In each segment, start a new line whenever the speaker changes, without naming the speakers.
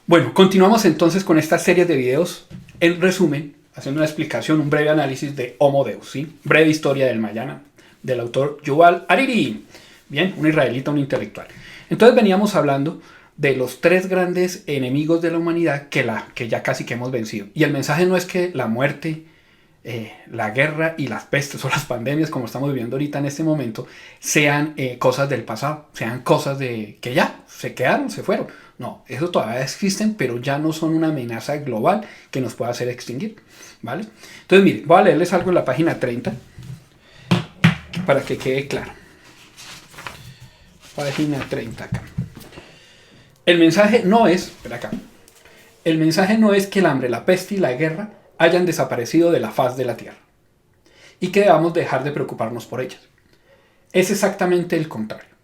Bueno, continuamos entonces con esta serie de videos. En resumen, haciendo una explicación, un breve análisis de Homo Deus, ¿sí? Breve historia del Mayana, del autor Yuval Harari. Bien, un israelita, un intelectual. Entonces veníamos hablando de los tres grandes enemigos de la humanidad que ya casi que hemos vencido. Y el mensaje no es que la muerte, la guerra y las pestes o las pandemias, como estamos viviendo ahorita en este momento, sean cosas del pasado, sean cosas de que ya se quedaron, se fueron. No, eso todavía existen, pero ya no son una amenaza global que nos pueda hacer extinguir, ¿vale? Entonces, mire, voy a leerles algo en la página 30 para que quede claro. Página 30 acá. El mensaje no es, espera acá, el mensaje no es que el hambre, la peste y la guerra hayan desaparecido de la faz de la tierra y que debamos dejar de preocuparnos por ellas. Es exactamente el contrario.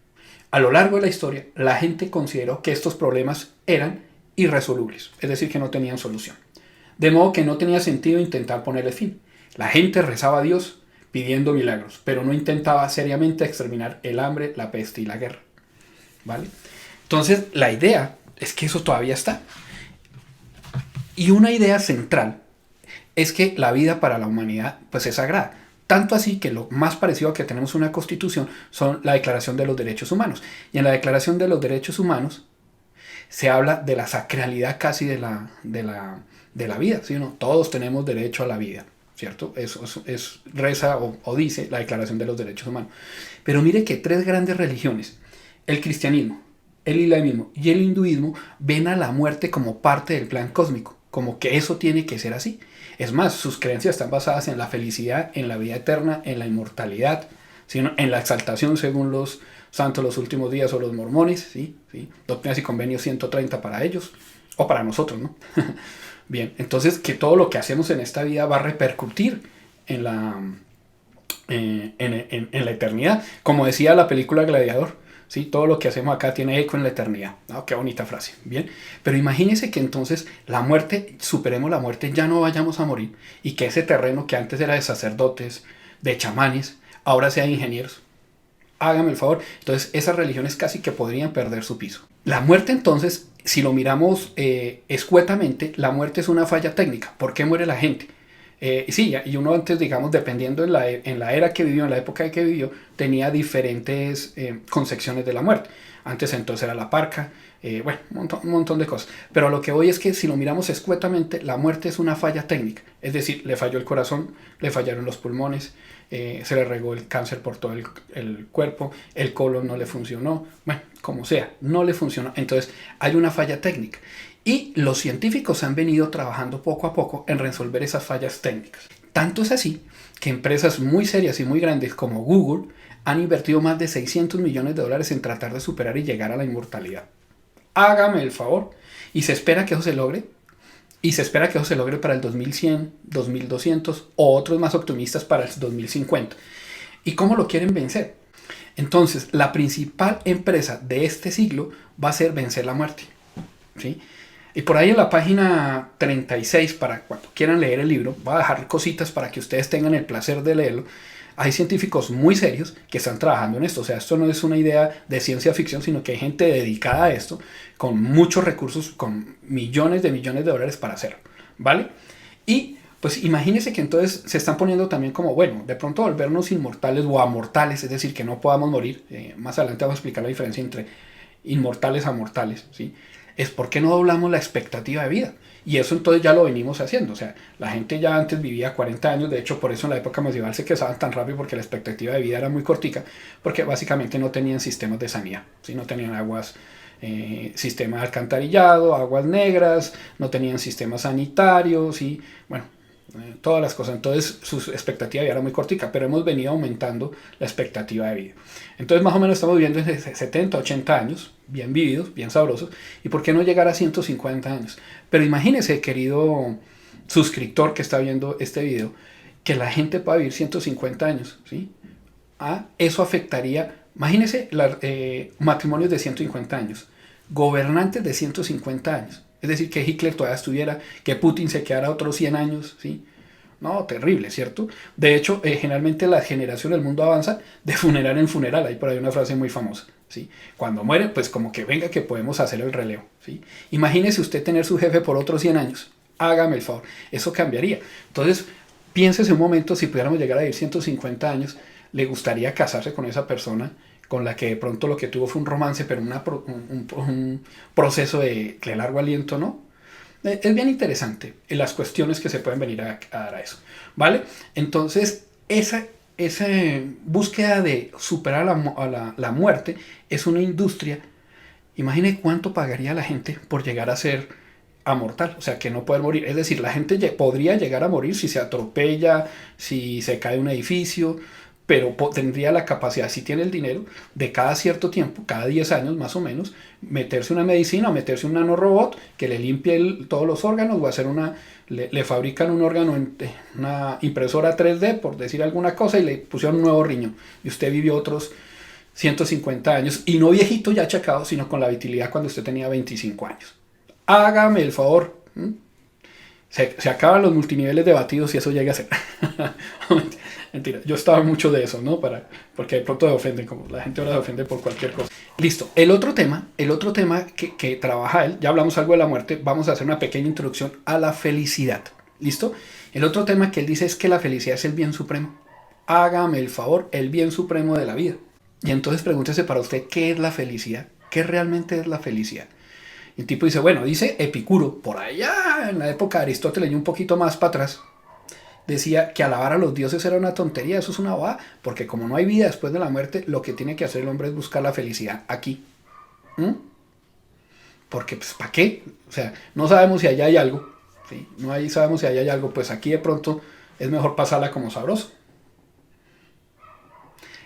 A lo largo de la historia, la gente consideró que estos problemas eran irresolubles, es decir, que no tenían solución. De modo que no tenía sentido intentar ponerle fin. La gente rezaba a Dios pidiendo milagros, pero no intentaba seriamente exterminar el hambre, la peste y la guerra. ¿Vale? Entonces, la idea es que eso todavía está. Y una idea central es que la vida para la humanidad pues, es sagrada. Tanto así que lo más parecido a que tenemos una constitución son la Declaración de los Derechos Humanos. Y en la Declaración de los Derechos Humanos se habla de la sacralidad casi de la vida. ¿Sí? ¿No? Todos tenemos derecho a la vida, ¿cierto? Eso reza o dice la Declaración de los Derechos Humanos. Pero mire que tres grandes religiones, el cristianismo, el islamismo y el hinduismo, ven a la muerte como parte del plan cósmico, como que eso tiene que ser así. Es más, sus creencias están basadas en la felicidad, en la vida eterna, en la inmortalidad, sino en la exaltación según los santos los últimos días o los mormones, ¿sí? ¿Sí? Doctrinas y Convenios 130 para ellos, o para nosotros, ¿no? Bien, entonces que todo lo que hacemos en esta vida va a repercutir en la eternidad. Como decía la película Gladiador, ¿sí? Todo lo que hacemos acá tiene eco en la eternidad. Oh, qué bonita frase. Bien. Pero imagínense que entonces la muerte, superemos la muerte, ya no vayamos a morir y que ese terreno que antes era de sacerdotes, de chamanes, ahora sea de ingenieros. Hágame el favor. Entonces esas religiones casi que podrían perder su piso. La muerte entonces, si lo miramos escuetamente, la muerte es una falla técnica. ¿Por qué muere la gente? Sí, y uno antes, digamos, dependiendo en la era que vivió, en la época que vivió, tenía diferentes concepciones de la muerte. Antes entonces era la parca, bueno, un montón de cosas. Pero lo que voy es que si lo miramos escuetamente, la muerte es una falla técnica. Es decir, le falló el corazón, le fallaron los pulmones, se le regó el cáncer por todo el cuerpo, el colon no le funcionó, bueno, como sea, no le funcionó. Entonces hay una falla técnica. Y los científicos han venido trabajando poco a poco en resolver esas fallas técnicas. Tanto es así que empresas muy serias y muy grandes como Google han invertido más de 600 millones de dólares en tratar de superar y llegar a la inmortalidad. Hágame el favor. Y se espera que eso se logre. Y se espera que eso se logre para el 2100, 2200 o otros más optimistas para el 2050. ¿Y cómo lo quieren vencer? Entonces, la principal empresa de este siglo va a ser vencer la muerte. ¿Sí? Y por ahí en la página 36, para cuando quieran leer el libro, voy a dejar cositas para que ustedes tengan el placer de leerlo. Hay científicos muy serios que están trabajando en esto. O sea, esto no es una idea de ciencia ficción, sino que hay gente dedicada a esto, con muchos recursos, con millones de dólares para hacerlo, ¿vale? Y pues imagínense que entonces se están poniendo también como, bueno, de pronto volvernos inmortales o amortales, es decir, que no podamos morir. Más adelante vamos a explicar la diferencia entre inmortales a mortales, ¿sí? Es por qué no doblamos la expectativa de vida. Y eso entonces ya lo venimos haciendo. O sea, la gente ya antes vivía 40 años. De hecho, por eso en la época medieval se casaban tan rápido, porque la expectativa de vida era muy cortica, porque básicamente no tenían sistemas de sanidad, ¿sí? No tenían aguas, sistema de alcantarillado, aguas negras, no tenían sistemas sanitarios y bueno, todas las cosas. Entonces su expectativa de vida era muy cortica, pero hemos venido aumentando la expectativa de vida. Entonces más o menos estamos viviendo en 70, 80 años, bien vividos, bien sabrosos. ¿Y por qué no llegar a 150 años? Pero imagínese, querido suscriptor que está viendo este video, que la gente pueda vivir 150 años, ¿sí? Eso afectaría, imagínese, matrimonios de 150 años, gobernantes de 150 años. Es decir, que Hitler todavía estuviera, que Putin se quedara otros 100 años, ¿sí? No, terrible, ¿cierto? De hecho, generalmente la generación del mundo avanza de funeral en funeral. Hay por ahí una frase muy famosa, ¿sí? Cuando muere, pues como que venga que podemos hacer el relevo, ¿sí? Imagínese usted tener su jefe por otros 100 años. Hágame el favor. Eso cambiaría. Entonces, piénsese un momento, si pudiéramos llegar a vivir 150 años, ¿le gustaría casarse con esa persona con la que de pronto lo que tuvo fue un romance, pero un proceso de largo aliento, ¿no? Es bien interesante las cuestiones que se pueden venir a dar a eso, ¿vale? Entonces, esa búsqueda de superar la muerte es una industria. Imagine cuánto pagaría la gente por llegar a ser amortal, o sea, que no poder morir. Es decir, la gente podría llegar a morir si se atropella, si se cae un edificio, pero tendría la capacidad, si tiene el dinero, de cada cierto tiempo, cada 10 años más o menos, meterse una medicina o meterse un nanorobot que le limpie todos los órganos o hacer le fabrican un órgano en una impresora 3D, por decir alguna cosa, y le pusieron un nuevo riñón. Y usted vivió otros 150 años, y no viejito ya achacado, sino con la vitalidad cuando usted tenía 25 años. Hágame el favor. Se acaban los multiniveles de batidos y eso llega a ser. Mentira, yo estaba mucho de eso, ¿no? Porque de pronto se ofenden, como la gente ahora se ofende por cualquier cosa. Listo. El otro tema que trabaja él, ya hablamos algo de la muerte, vamos a hacer una pequeña introducción a la felicidad. ¿Listo? El otro tema que él dice es que la felicidad es el bien supremo. Hágame el favor, el bien supremo de la vida. Y entonces pregúntese para usted, ¿qué es la felicidad? ¿Qué realmente es la felicidad? Y el tipo dice, bueno, dice Epicuro, por allá en la época de Aristóteles y un poquito más para atrás, decía que alabar a los dioses era una tontería, eso es una bobada, porque como no hay vida después de la muerte, lo que tiene que hacer el hombre es buscar la felicidad aquí. Porque, pues, ¿para qué? O sea, no sabemos si allá hay algo, ¿sí? Sabemos si allá hay algo, pues aquí de pronto es mejor pasarla como sabroso.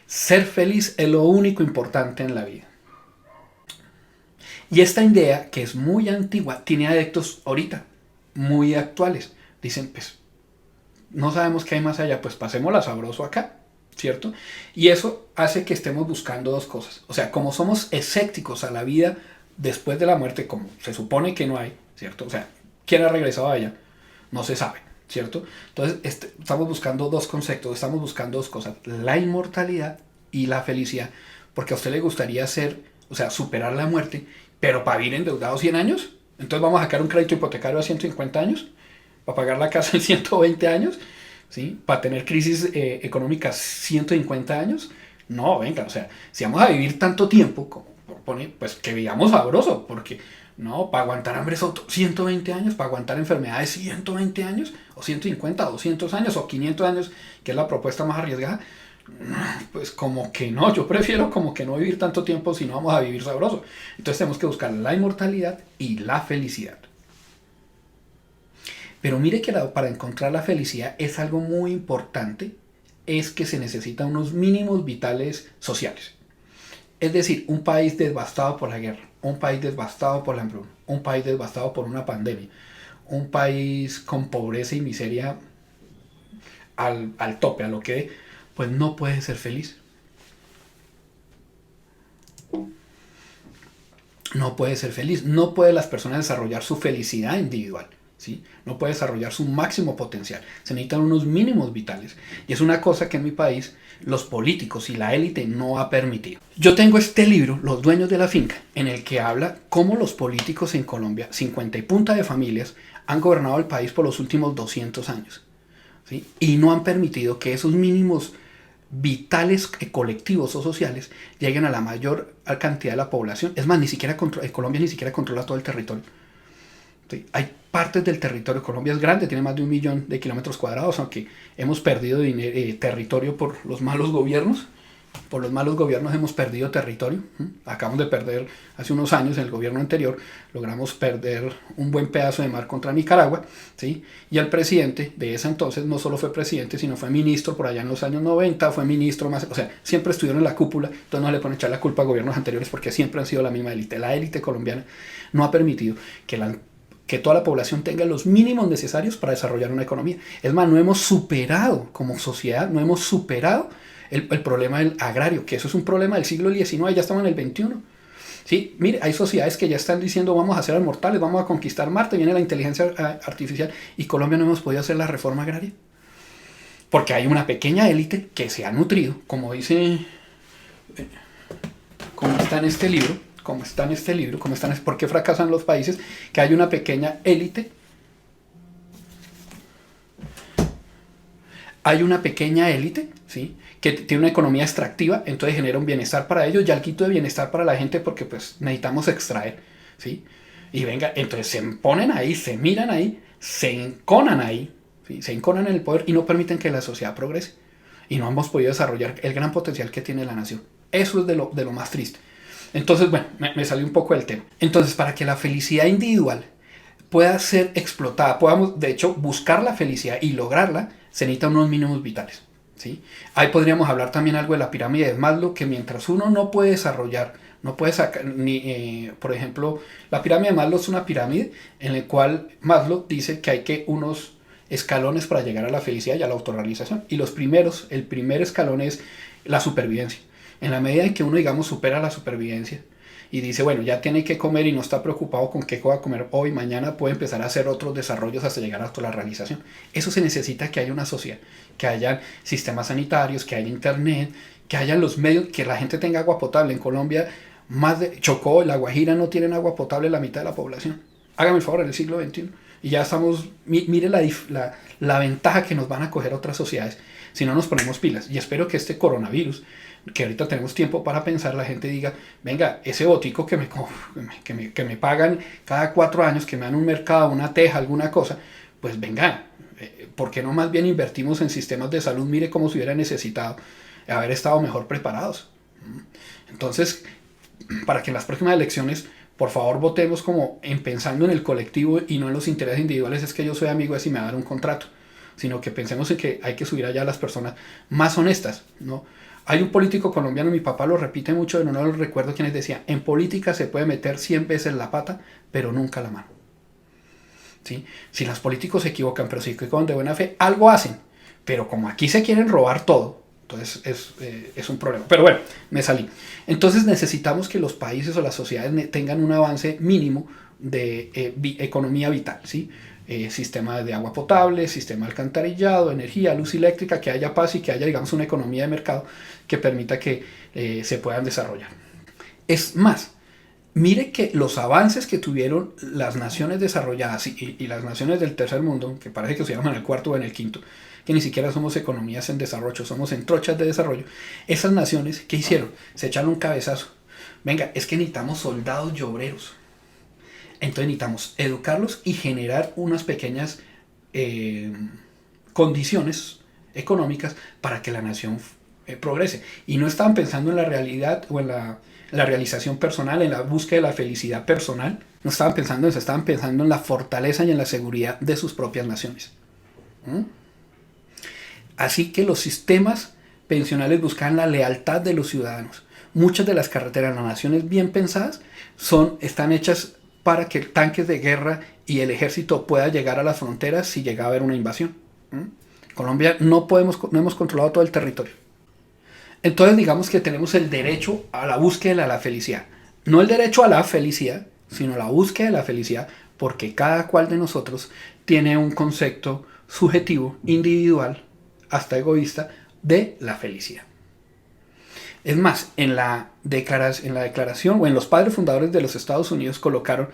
Ser feliz es lo único importante en la vida. Y esta idea, que es muy antigua, tiene adeptos ahorita, muy actuales. Dicen, pues, no sabemos qué hay más allá, pues pasémosla sabroso acá, ¿cierto? Y eso hace que estemos buscando dos cosas. O sea, como somos escépticos a la vida después de la muerte, como se supone que no hay, ¿cierto? O sea, ¿quién ha regresado allá? No se sabe, ¿cierto? Entonces, estamos buscando dos conceptos, estamos buscando dos cosas, la inmortalidad y la felicidad. Porque a usted le gustaría superar la muerte, pero para vivir endeudados 100 años. Entonces vamos a sacar un crédito hipotecario a 150 años, para pagar la casa en 120 años, ¿sí? Para tener crisis económicas 150 años. No, venga, o sea, si vamos a vivir tanto tiempo, como propone, pues que vivamos sabroso, porque no, para aguantar hambre son 120 años, para aguantar enfermedades 120 años, o 150, 200 años, o 500 años, que es la propuesta más arriesgada. Pues como que no, yo prefiero como que no vivir tanto tiempo si no vamos a vivir sabroso. Entonces tenemos que buscar la inmortalidad y la felicidad. Pero mire que para encontrar la felicidad es algo muy importante, es que se necesitan unos mínimos vitales sociales. Es decir, un país devastado por la guerra, un país devastado por la hambruna, un país devastado por una pandemia, un país con pobreza y miseria al tope, a lo que, pues no puede ser feliz. No puede ser feliz, no puede las personas desarrollar su felicidad individual. ¿Sí? No puede desarrollar su máximo potencial. Se necesitan unos mínimos vitales. Y es una cosa que en mi país los políticos y la élite no ha permitido. Yo tengo este libro, Los dueños de la finca, en el que habla cómo los políticos en Colombia, 50 y punta de familias, han gobernado el país por los últimos 200 años. ¿Sí? Y no han permitido que esos mínimos vitales colectivos o sociales lleguen a la mayor cantidad de la población. Es más, Colombia ni siquiera controla todo el territorio. Sí, hay partes del territorio. Colombia es grande, tiene más de 1 millón de kilómetros cuadrados, aunque hemos perdido territorio por los malos gobiernos. Por los malos gobiernos hemos perdido territorio. Acabamos de perder hace unos años, en el gobierno anterior, logramos perder un buen pedazo de mar contra Nicaragua, ¿sí? Y el presidente de ese entonces no solo fue presidente, sino fue ministro por allá en los años 90, fue ministro más, o sea, siempre estuvieron en la cúpula. Entonces no le pueden echar la culpa a gobiernos anteriores porque siempre han sido la misma élite. La élite colombiana no ha permitido que toda la población tenga los mínimos necesarios para desarrollar una economía. Es más, no hemos superado como sociedad, no hemos superado el problema del agrario, que eso es un problema del siglo XIX, ya estamos en el XXI. ¿Sí? Mire, hay sociedades que ya están diciendo vamos a ser inmortales, vamos a conquistar Marte, viene la inteligencia artificial, y Colombia no hemos podido hacer la reforma agraria. Porque hay una pequeña élite que se ha nutrido, como dice como está en este libro, ¿por qué fracasan los países? Que hay una pequeña élite. Hay una pequeña élite, ¿sí? Que tiene una economía extractiva, entonces genera un bienestar para ellos y algo de bienestar para la gente porque pues necesitamos extraer, ¿sí? Y venga, entonces se ponen ahí, se miran ahí, se enconan ahí, ¿sí? Se enconan en el poder y no permiten que la sociedad progrese. Y no hemos podido desarrollar el gran potencial que tiene la nación. Eso es de lo más triste. Entonces, bueno, me salió un poco del tema. Entonces, para que la felicidad individual pueda ser explotada, podamos de hecho buscar la felicidad y lograrla, se necesitan unos mínimos vitales, ¿sí? Ahí podríamos hablar también algo de la pirámide de Maslow, que mientras uno no puede desarrollar, no puede sacar, por ejemplo, la pirámide de Maslow es una pirámide en la cual Maslow dice que hay que unos escalones para llegar a la felicidad y a la autorrealización. Y el primer escalón es la supervivencia. En la medida en que uno, digamos, supera la supervivencia y dice, bueno, ya tiene que comer y no está preocupado con qué va a comer hoy, mañana puede empezar a hacer otros desarrollos hasta llegar hasta la realización. Eso se necesita, que haya una sociedad, que haya sistemas sanitarios, que haya internet, que haya los medios, que la gente tenga agua potable. En Colombia, Chocó, La Guajira no tienen agua potable la mitad de la población. Hágame el favor, en el siglo XXI. Y ya estamos, mire la ventaja que nos van a coger otras sociedades si no nos ponemos pilas. Y espero que este coronavirus, que ahorita tenemos tiempo para pensar, la gente diga, venga, ese botico que me pagan cada 4 años, que me dan un mercado, una teja, alguna cosa, pues venga, ¿por qué no más bien invertimos en sistemas de salud? Mire cómo se hubiera necesitado haber estado mejor preparados. Entonces, para que en las próximas elecciones, por favor, votemos como pensando en el colectivo y no en los intereses individuales. Es que yo soy amigo de si me va a dar un contrato, sino que pensemos en que hay que subir allá a las personas más honestas, ¿no? Hay un político colombiano, mi papá lo repite mucho, no lo recuerdo quién es, decía, en política se puede meter 100 veces la pata, pero nunca la mano, ¿sí? Si los políticos se equivocan, pero se equivocan de buena fe, algo hacen, pero como aquí se quieren robar todo, entonces es un problema. Pero bueno, me salí. Entonces necesitamos que los países o las sociedades tengan un avance mínimo de economía vital, ¿sí? Sistema de agua potable, sistema de alcantarillado, energía, luz eléctrica, que haya paz y que haya, digamos, una economía de mercado que permita que se puedan desarrollar. Es más, mire que los avances que tuvieron las naciones desarrolladas y las naciones del tercer mundo, que parece que se llaman el cuarto o en el quinto, que ni siquiera somos economías en desarrollo, somos en trochas de desarrollo. Esas naciones, ¿qué hicieron? Se echaron un cabezazo. Venga, es que necesitamos soldados y obreros. Entonces necesitamos educarlos y generar unas pequeñas condiciones económicas para que la nación progrese. Y no estaban pensando en la realidad o en la realización personal, en la búsqueda de la felicidad personal. No estaban pensando en eso, estaban pensando en la fortaleza y en la seguridad de sus propias naciones. Así que los sistemas pensionales buscan la lealtad de los ciudadanos. Muchas de las carreteras en las naciones bien pensadas están hechas para que tanques de guerra y el ejército pueda llegar a las fronteras si llega a haber una invasión. Colombia no hemos controlado todo el territorio. Entonces digamos que tenemos el derecho a la búsqueda de la felicidad. No el derecho a la felicidad, sino la búsqueda de la felicidad, porque cada cual de nosotros tiene un concepto subjetivo, individual, hasta egoísta, de la felicidad. Es más, en la declaración o en los padres fundadores de los Estados Unidos colocaron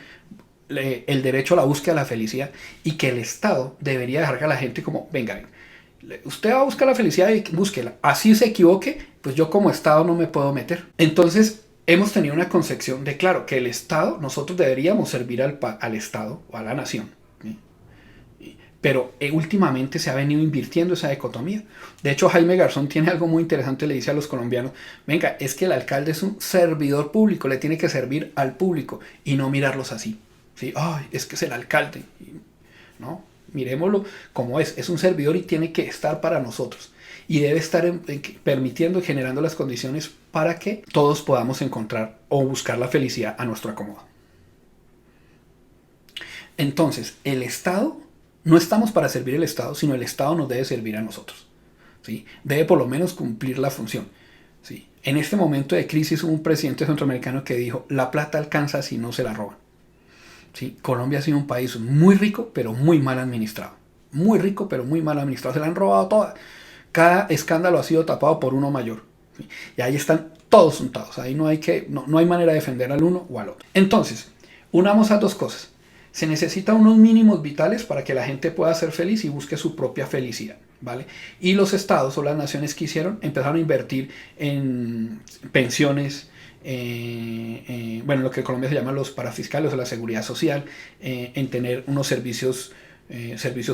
el derecho a la búsqueda de la felicidad y que el Estado debería dejar a la gente como, venga, usted va a buscar la felicidad y búsquela. Así se equivoque, pues yo como Estado no me puedo meter. Entonces, hemos tenido una concepción de, claro, que el Estado, nosotros deberíamos servir al Estado o a la nación, ¿sí? Pero últimamente se ha venido invirtiendo esa dicotomía. De hecho, Jaime Garzón tiene algo muy interesante, le dice a los colombianos, venga, es que el alcalde es un servidor público, le tiene que servir al público y no mirarlos así, ¿sí? Ay, es que es el alcalde. No, miremoslo como es un servidor y tiene que estar para nosotros. Y debe estar permitiendo y generando las condiciones para que todos podamos encontrar o buscar la felicidad a nuestro acomodo. Entonces, el Estado, no estamos para servir al Estado, sino el Estado nos debe servir a nosotros, ¿sí? Debe por lo menos cumplir la función, ¿sí? En este momento de crisis hubo un presidente centroamericano que dijo, la plata alcanza si no se la roban, ¿sí? Colombia ha sido un país muy rico, pero muy mal administrado. Muy rico, pero muy mal administrado. Se la han robado toda. Cada escándalo ha sido tapado por uno mayor, ¿sí? Y ahí están todos untados. Ahí no hay manera de defender al uno o al otro. Entonces, unamos a dos cosas. Se necesitan unos mínimos vitales para que la gente pueda ser feliz y busque su propia felicidad, ¿vale? Y los estados o las naciones que hicieron empezaron a invertir en pensiones, bueno, lo que en Colombia se llama los parafiscales o la seguridad social, en tener unos servicios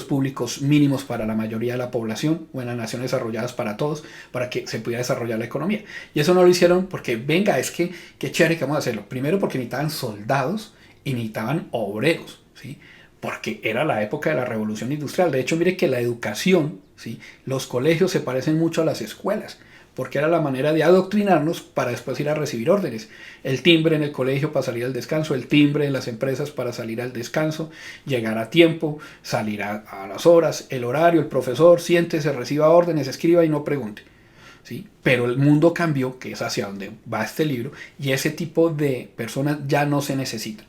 públicos mínimos para la mayoría de la población, o en las naciones desarrolladas para todos, para que se pudiera desarrollar la economía. Y eso no lo hicieron porque, venga, es que qué chévere que vamos a hacerlo. Primero porque necesitaban soldados y necesitaban obreros, ¿sí? Porque era la época de la revolución industrial. De hecho, mire que la educación, ¿sí? Los colegios se parecen mucho a las escuelas, porque era la manera de adoctrinarnos para después ir a recibir órdenes. El timbre en el colegio para salir al descanso, el timbre en las empresas para salir al descanso, llegar a tiempo, salir a las horas, el horario, el profesor, siéntese, reciba órdenes, escriba y no pregunte, ¿sí? Pero el mundo cambió, que es hacia donde va este libro, y ese tipo de personas ya no se necesitan.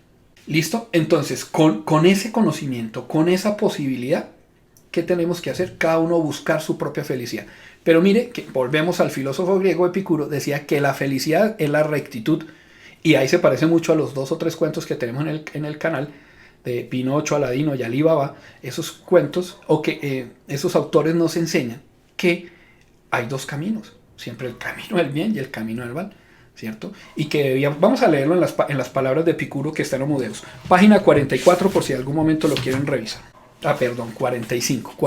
¿Listo? Entonces, con ese conocimiento, con esa posibilidad, ¿qué tenemos que hacer? Cada uno buscar su propia felicidad. Pero mire, que volvemos al filósofo griego Epicuro, decía que la felicidad es la rectitud, y ahí se parece mucho a los 2 o 3 cuentos que tenemos en el canal, de Pinocho, Aladino y Alí Baba. Esos cuentos, o que esos autores nos enseñan que hay 2 caminos, siempre el camino del bien y el camino del mal, ¿cierto? Y que vamos a leerlo en las palabras de Epicuro que está en Homo Deus. Página 44 por si en algún momento lo quieren revisar. Perdón, 45,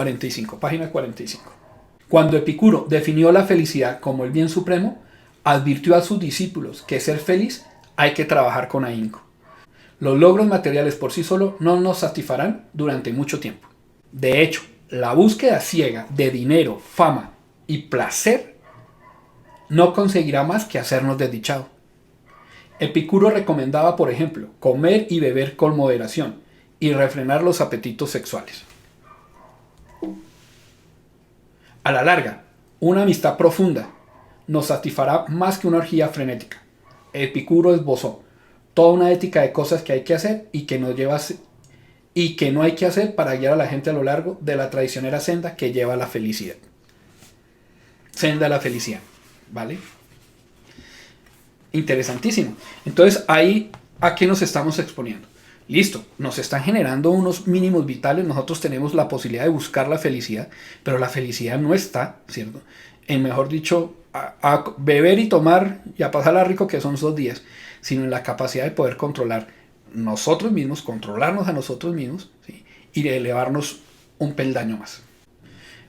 página 45. Cuando Epicuro definió la felicidad como el bien supremo, advirtió a sus discípulos que ser feliz hay que trabajar con ahínco. Los logros materiales por sí solos no nos satisfarán durante mucho tiempo. De hecho, la búsqueda ciega de dinero, fama y placer no conseguirá más que hacernos desdichados. Epicuro recomendaba, por ejemplo, comer y beber con moderación y refrenar los apetitos sexuales. A la larga, una amistad profunda nos satisfará más que una orgía frenética. Epicuro esbozó toda una ética de cosas que hay que hacer y que no hay que hacer para guiar a la gente a lo largo de la traicionera senda que lleva a la felicidad. Senda a la felicidad, ¿vale? Interesantísimo. Entonces, ahí, ¿a qué nos estamos exponiendo? Listo, nos están generando unos mínimos vitales, nosotros tenemos la posibilidad de buscar la felicidad, pero la felicidad no está, ¿cierto? Mejor dicho, a beber y tomar y a pasarla rico, que son 2 días, sino en la capacidad de poder controlar nosotros mismos, controlarnos a nosotros mismos, ¿sí? Y de elevarnos un peldaño más.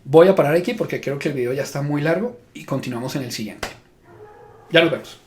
Voy a parar aquí porque creo que el video ya está muy largo y continuamos en el siguiente. Ya nos vemos.